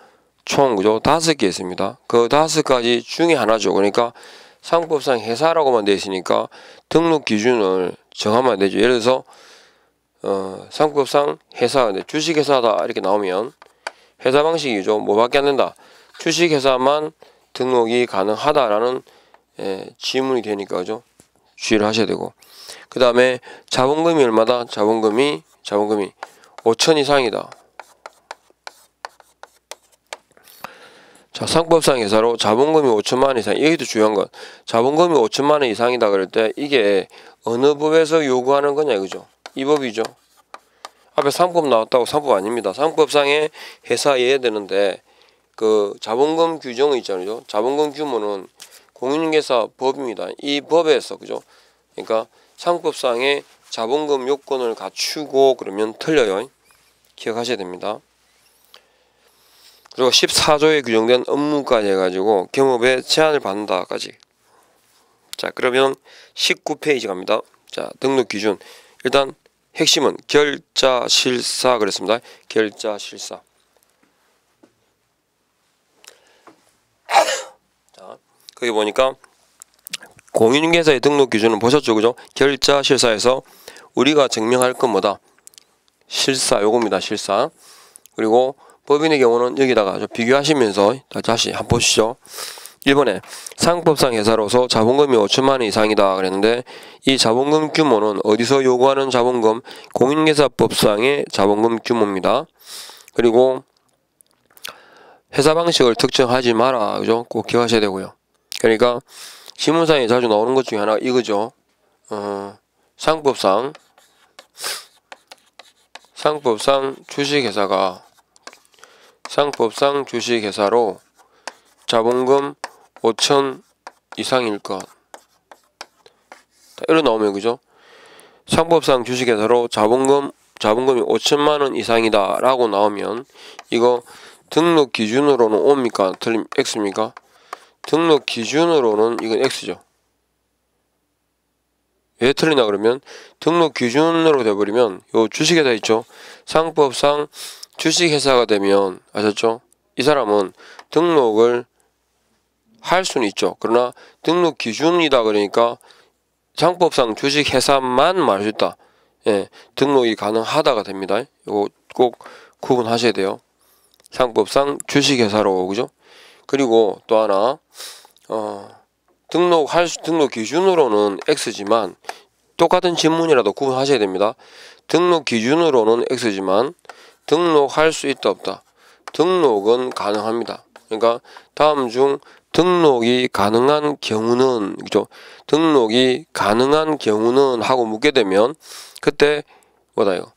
총 그죠? 5개 있습니다. 그 5가지 중에 하나죠. 그러니까 상법상 회사라고만 되어 있으니까 등록 기준을 정하면 안 되죠. 예를 들어서 상법상 회사, 주식회사다 이렇게 나오면 회사 방식이죠. 뭐밖에 안 된다. 주식회사만 등록이 가능하다라는 지문이 되니까 그죠. 주의를 하셔야 되고, 그 다음에 자본금이 얼마다? 자본금이 5천 이상이다. 자, 상법상 회사로 자본금이 5천만 원 이상. 여기도 중요한 건 자본금이 5천만 원 이상이다 그럴 때 이게 어느 법에서 요구하는 거냐 이거죠. 이 법이죠. 앞에 상법 나왔다고 상법 아닙니다. 상법상의 회사에 되는데 그 자본금 규정은 있잖아요. 자본금 규모는 공인중개사 법입니다. 이 법에서 그죠. 그러니까 상법상의 자본금 요건을 갖추고 그러면 틀려요. 기억하셔야 됩니다. 그리고 14조에 규정된 업무까지 해가지고 경업에 제한을 받는다까지. 자, 그러면 19페이지 갑니다. 자, 등록 기준. 일단 핵심은 결자실사 그랬습니다. 결자실사. 자, 거기 보니까 공인중개사의 등록 기준은 보셨죠, 그죠? 결자실사에서 우리가 증명할 건 뭐다? 실사, 요겁니다. 실사. 그리고 법인의 경우는 여기다가 비교하시면서 다시 한번 보시죠. 1번에 상법상 회사로서 자본금이 5천만 원 이상이다 그랬는데 이 자본금 규모는 어디서 요구하는 자본금? 공인중개사법상의 자본금 규모입니다. 그리고 회사 방식을 특정하지 마라. 그죠? 꼭 기억하셔야 되고요. 그러니까 신문상에 자주 나오는 것 중에 하나가 이거죠. 상법상 주식회사로 자본금 5천 이상일 것. 이런 나오면 그죠? 상법상 주식회사로 자본금이 5천만 원 이상이다 라고 나오면 이거 등록 기준으로는 O입니까? X입니까? 등록 기준으로는 이건 X죠. 왜 틀리나 그러면 등록 기준으로 돼버리면 요 주식회사 있죠? 상법상 주식회사가 되면 아셨죠? 이 사람은 등록을 할 수는 있죠. 그러나 등록 기준이다 그러니까 상법상 주식회사만 말할 수 있다. 예, 등록이 가능하다가 됩니다. 이거 꼭 구분하셔야 돼요. 상법상 주식회사로 그죠? 그리고 또 하나 등록 기준으로는 X지만 똑같은 지문이라도 구분하셔야 됩니다. 등록 기준으로는 X지만 등록할 수 있다 없다. 등록은 가능합니다. 그러니까 다음 중 등록이 가능한 경우는 그죠? 등록이 가능한 경우는 하고 묻게 되면 그때 뭐다요?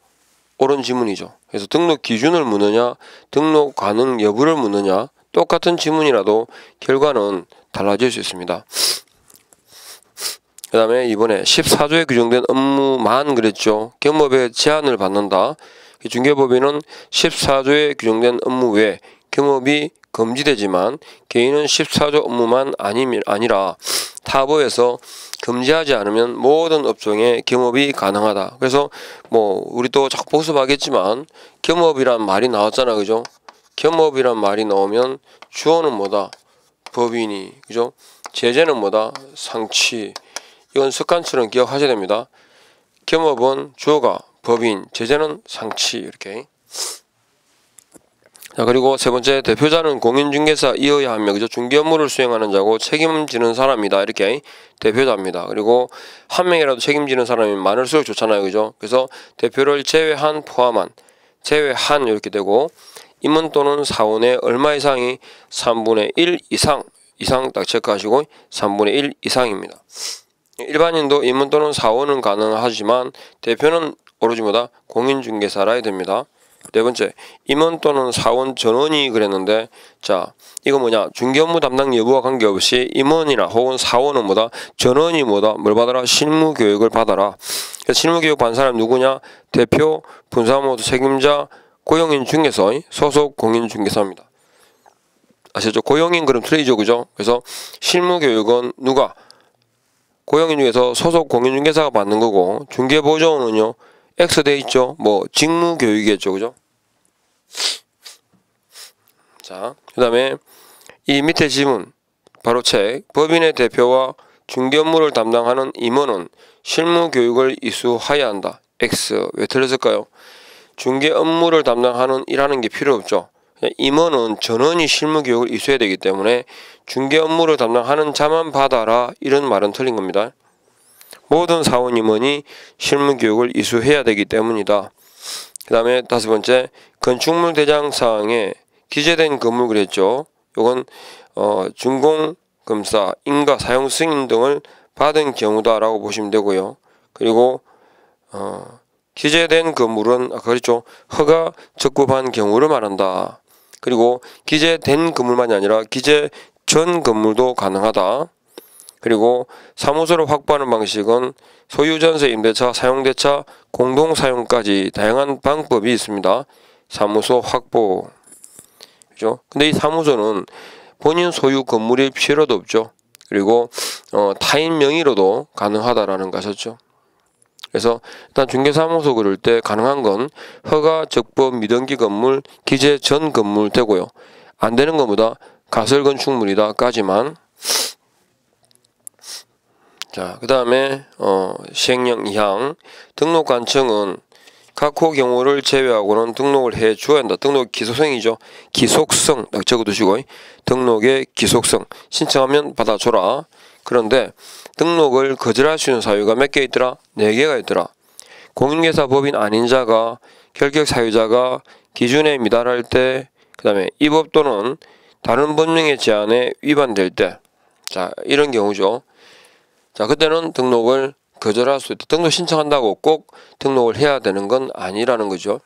옳은 지문이죠. 그래서 등록 기준을 묻느냐, 등록 가능 여부를 묻느냐, 똑같은 지문이라도 결과는 달라질 수 있습니다. 그 다음에 이번에 14조에 규정된 업무만 그랬죠. 경업에 제한을 받는다. 중개법인은 14조에 규정된 업무 외에 경업이 금지되지만 개인은 14조 업무만 아니라 타법에서 금지하지 않으면 모든 업종에 경업이 가능하다. 그래서 뭐 우리 또 자꾸 복습하겠지만 경업이란 말이 나왔잖아, 그죠? 경업이란 말이 나오면 주어는 뭐다? 법인이, 그죠? 제재는 뭐다? 상치. 이건 습관처럼 기억하셔야 됩니다. 경업은 주어가 법인, 제재는 상치. 이렇게. 자, 그리고 세 번째, 대표자는 공인중개사이어야 하며 그죠? 중개 업무를 수행하는 자고 책임지는 사람이다. 이렇게 대표자입니다. 그리고 한 명이라도 책임지는 사람이 많을수록 좋잖아요, 그죠? 그래서 대표를 제외한 이렇게 되고 임원 또는 사원의 얼마 이상이 3분의 1 이상 이상 딱 체크하시고 3분의 1 이상입니다. 일반인도 임원 또는 사원은 가능하지만 대표는 오로지 뭐다? 공인중개사라 해야 됩니다. 네 번째, 임원 또는 사원 전원이 그랬는데, 자, 이거 뭐냐? 중개 업무 담당 여부와 관계없이 임원이나 혹은 사원은 뭐다? 전원이 뭐다? 뭘 받아라? 실무 교육을 받아라. 실무 교육 받은 사람 누구냐? 대표, 분사무소 책임자, 고용인 중개사, 소속 공인 중개사입니다. 아시죠? 고용인 그럼 틀리죠, 그죠? 그래서 실무 교육은 누가? 고용인 중에서 소속 공인 중개사가 받는 거고, 중개 보조원은요, X 돼 있죠. 뭐 직무 교육이겠죠, 그죠? 자, 그다음에 이 밑에 지문 바로 책. 법인의 대표와 중개 업무를 담당하는 임원은 실무 교육을 이수하여야 한다. X. 왜 틀렸을까요? 중개 업무를 담당하는 이라는 게 필요 없죠. 임원은 전원이 실무 교육을 이수해야 되기 때문에 중개 업무를 담당하는 자만 받아라 이런 말은 틀린 겁니다. 모든 사원 임원이 실무 교육을 이수해야 되기 때문이다. 그 다음에 다섯 번째, 건축물 대장사항에 기재된 건물 그랬죠. 요건 준공검사, 인가, 사용 승인 등을 받은 경우다라고 보시면 되고요. 그리고 기재된 건물은 아까 그랬죠. 허가 적법한 경우를 말한다. 그리고 기재된 건물만이 아니라 기재 전 건물도 가능하다. 그리고 사무소를 확보하는 방식은 소유전세, 임대차, 사용대차, 공동사용까지 다양한 방법이 있습니다. 사무소 확보. 그죠? 근데 이 사무소는 본인 소유 건물일 필요도 없죠. 그리고 타인 명의로도 가능하다라는 거 아셨죠? 그래서 일단 중개사무소 그럴 때 가능한 건 허가, 적법, 미등기 건물, 기재 전 건물 되고요. 안 되는 것보다 가설 건축물이다까지만. 자, 그 다음에 시행령 2항 등록관청은 각 호 경우를 제외하고는 등록을 해 주어야 한다. 등록 기속성이죠. 기속성 딱 적어두시고 등록의 기속성 신청하면 받아줘라. 그런데 등록을 거절할 수 있는 사유가 몇 개 있더라? 4개가 있더라. 공인중개사 법인 아닌 자가 결격 사유자가 기준에 미달할 때, 그 다음에 이 법 또는 다른 법령의 제한에 위반될 때, 자 이런 경우죠. 자, 그때는 등록을 거절할 수 있다. 등록 신청한다고 꼭 등록을 해야 되는 건 아니라는 거죠.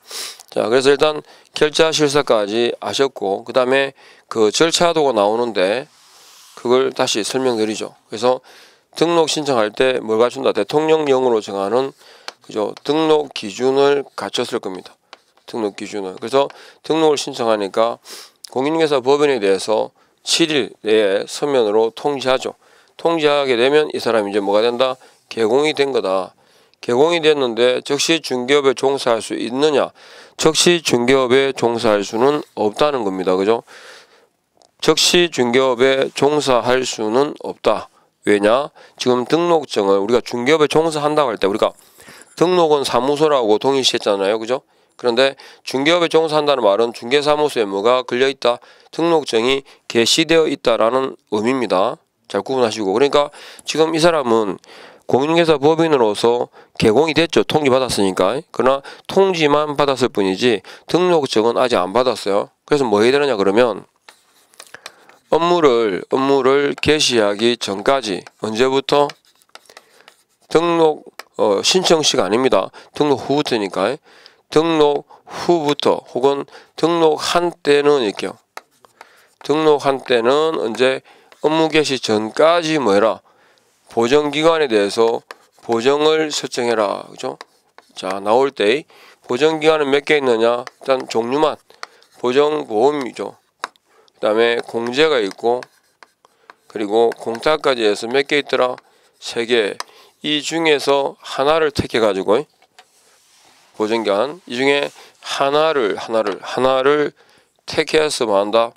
자, 그래서 일단 결자 실사까지 아셨고, 그 다음에 그 절차도가 나오는데 그걸 다시 설명드리죠. 그래서 등록 신청할 때 뭘 갖춘다? 대통령령으로 정하는 그죠? 등록 기준을 갖췄을 겁니다. 등록 기준을. 그래서 등록을 신청하니까 공인중개사 법인에 대해서 7일 내에 서면으로 통지하죠. 통지하게 되면 이 사람이 이제 뭐가 된다? 개공이 된 거다. 개공이 됐는데 즉시 중개업에 종사할 수 있느냐? 즉시 중개업에 종사할 수는 없다는 겁니다. 그죠? 즉시 중개업에 종사할 수는 없다. 왜냐? 지금 등록증을 우리가 중개업에 종사한다고 할 때 우리가 등록은 사무소라고 동일시했잖아요. 그죠? 그런데 중개업에 종사한다는 말은 중개사무소에 뭐가 걸려있다? 등록증이 게시되어 있다라는 의미입니다. 잘 구분하시고. 그러니까 지금 이 사람은 공인중개사 법인으로서 개공이 됐죠. 통지 받았으니까. 그러나 통지만 받았을 뿐이지 등록증은 아직 안 받았어요. 그래서 뭐 해야 되느냐 그러면 업무를 개시하기 전까지 언제부터? 등록 신청시가 아닙니다. 등록 후부터니까. 등록 후부터 혹은 등록한 때는 이렇게요. 등록한 때는 언제? 업무 개시 전까지 뭐해라? 보정기간에 대해서 보정을 설정해라. 그죠? 자, 나올 때 보정기간은 몇 개 있느냐? 일단 종류만 보정보험이죠. 그 다음에 공제가 있고 그리고 공탁까지 해서 몇 개 있더라? 3개. 이 중에서 하나를 택해 가지고 보정기간 이 중에 하나를 택해서 뭐 한다?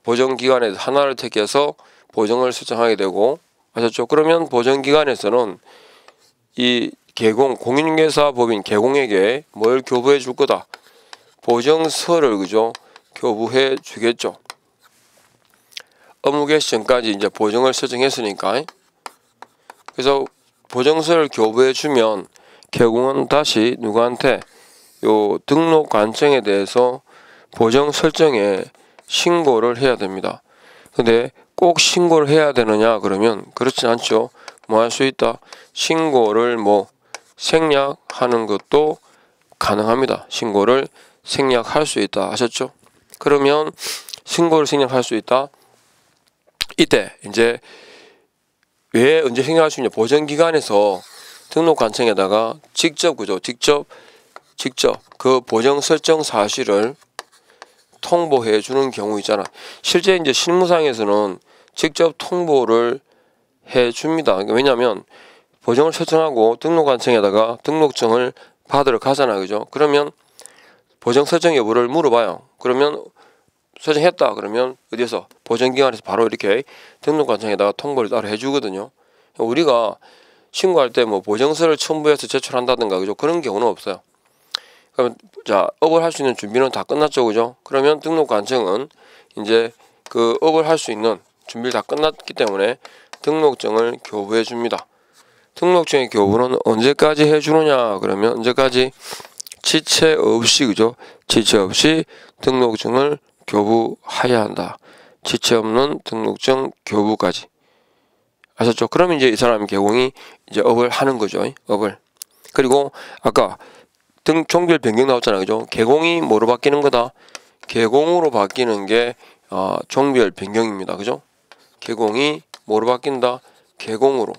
보정기간에서 하나를 택해서 보정을 설정하게 되고, 아셨죠? 그러면 보정기간에서는 이 개공, 공인중개사 법인 개공에게 뭘 교부해 줄 거다? 보정서를, 그죠? 교부해 주겠죠. 업무 개시 전까지 이제 보정을 설정했으니까. 그래서 보정서를 교부해 주면 개공은 다시 누구한테? 요 등록관청에 대해서 보정 설정에 신고를 해야 됩니다. 근데 꼭 신고를 해야 되느냐 그러면 그렇진 않죠. 뭐 할 수 있다. 신고를 뭐 생략하는 것도 가능합니다. 신고를 생략할 수 있다 하셨죠? 그러면 신고를 생략할 수 있다. 이때 이제 왜 언제 생략할 수 있냐? 보정기관에서 등록관청에다가 직접 그 보정 설정 사실을 통보해 주는 경우 있잖아. 실제 이제 실무상에서는 직접 통보를 해 줍니다. 왜냐하면 보정을 설정하고 등록관청에다가 등록증을 받으러 가잖아, 그죠? 그러면 보정 설정 여부를 물어봐요. 그러면 설정했다 그러면 어디에서 보정기관에서 바로 이렇게 등록관청에다가 통보를 따로 해주거든요. 우리가 신고할 때 뭐 보정서를 첨부해서 제출한다든가 그죠? 그런 경우는 없어요. 그러면 자, 업을 할 수 있는 준비는 다 끝났죠, 그죠? 그러면 등록관청은 이제 그 업을 할 수 있는 준비를 다 끝났기 때문에 등록증을 교부해 줍니다. 등록증의 교부는 언제까지 해주느냐 그러면 언제까지 지체 없이 그죠? 지체 없이 등록증을 교부해야 한다. 지체 없는 등록증 교부까지. 아셨죠? 그러면 이제 이 사람 개공이 이제 업을 하는 거죠. 업을. 그리고 아까 종별 변경 나왔잖아요. 그죠? 개공이 뭐로 바뀌는 거다? 개공으로 바뀌는 게 종별 변경입니다. 그죠? 개공이 뭐로 바뀐다? 개공으로.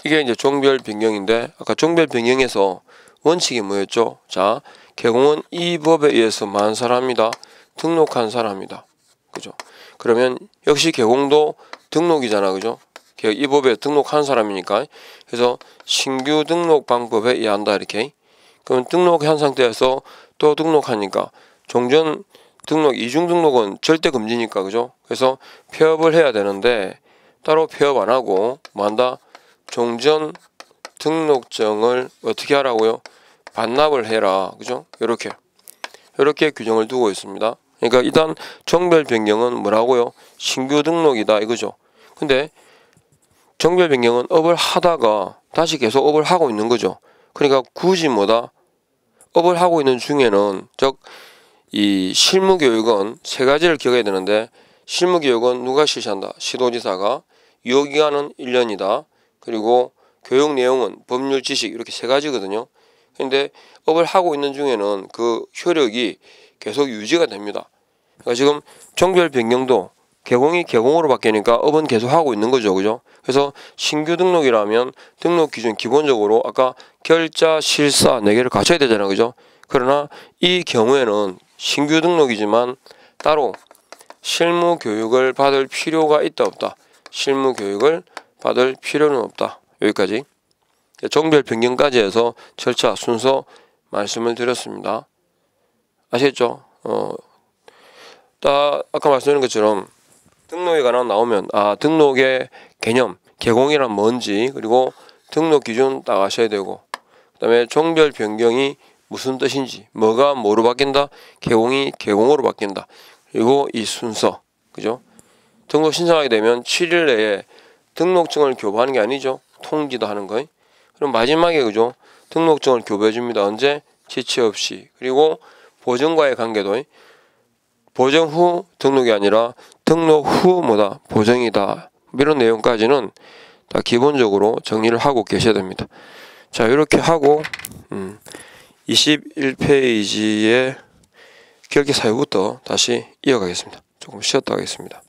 이게 이제 종별 변경인데 아까 종별 변경에서 원칙이 뭐였죠? 자, 개공은 이 법에 의해서만 사람이다. 등록한 사람이다. 그죠? 그러면 역시 개공도 등록이잖아. 그죠? 이 법에 등록한 사람이니까. 그래서 신규 등록 방법에 의한다. 이렇게. 그럼 등록한 상태에서 또 등록하니까 종전 등록, 이중 등록은 절대 금지니까. 그죠? 그래서 폐업을 해야 되는데 따로 폐업 안 하고 뭐 한다? 종전 등록증을 어떻게 하라고요? 반납을 해라. 그죠? 이렇게 규정을 두고 있습니다. 그러니까 일단 종별 변경은 뭐라고요? 신규 등록이다 이거죠. 근데 종별 변경은 업을 하다가 다시 계속 업을 하고 있는 거죠. 그러니까 굳이 뭐다? 업을 하고 있는 중에는 즉 이 실무교육은 세 가지를 기억해야 되는데 실무교육은 누가 실시한다? 시도지사가. 유효기간은 1년이다. 그리고 교육 내용은 법률 지식 이렇게 세 가지거든요. 근데 업을 하고 있는 중에는 그 효력이 계속 유지가 됩니다. 그러니까 지금 종별 변경도 개공이 개공으로 바뀌니까 업은 계속 하고 있는 거죠. 그죠? 그래서 신규 등록이라면 등록 기준 기본적으로 아까 결자, 실사 4개를 갖춰야 되잖아요. 그죠? 그러나 이 경우에는 신규 등록이지만 따로 실무 교육을 받을 필요가 있다 없다. 실무 교육을 받을 필요는 없다. 여기까지. 종별 변경까지 해서 절차 순서 말씀을 드렸습니다. 아시겠죠? 아까 말씀드린 것처럼 등록에 관한 나오면 등록의 개념, 개공이란 뭔지 그리고 등록 기준 딱 아셔야 되고 그 다음에 종별 변경이 무슨 뜻인지 뭐가 뭐로 바뀐다? 개공이 개공으로 바뀐다. 그리고 이 순서 그죠? 등록 신청하게 되면 7일 내에 등록증을 교부하는 게 아니죠. 통지도 하는 거예요. 그럼 마지막에 그죠? 등록증을 교부해 줍니다. 언제? 지체 없이. 그리고 보정과의 관계도 보정 후 등록이 아니라 등록 후 뭐다? 보정이다. 이런 내용까지는 다 기본적으로 정리를 하고 계셔야 됩니다. 자, 이렇게 하고 21페이지의 결계 사유부터 다시 이어가겠습니다. 조금 쉬었다 하겠습니다.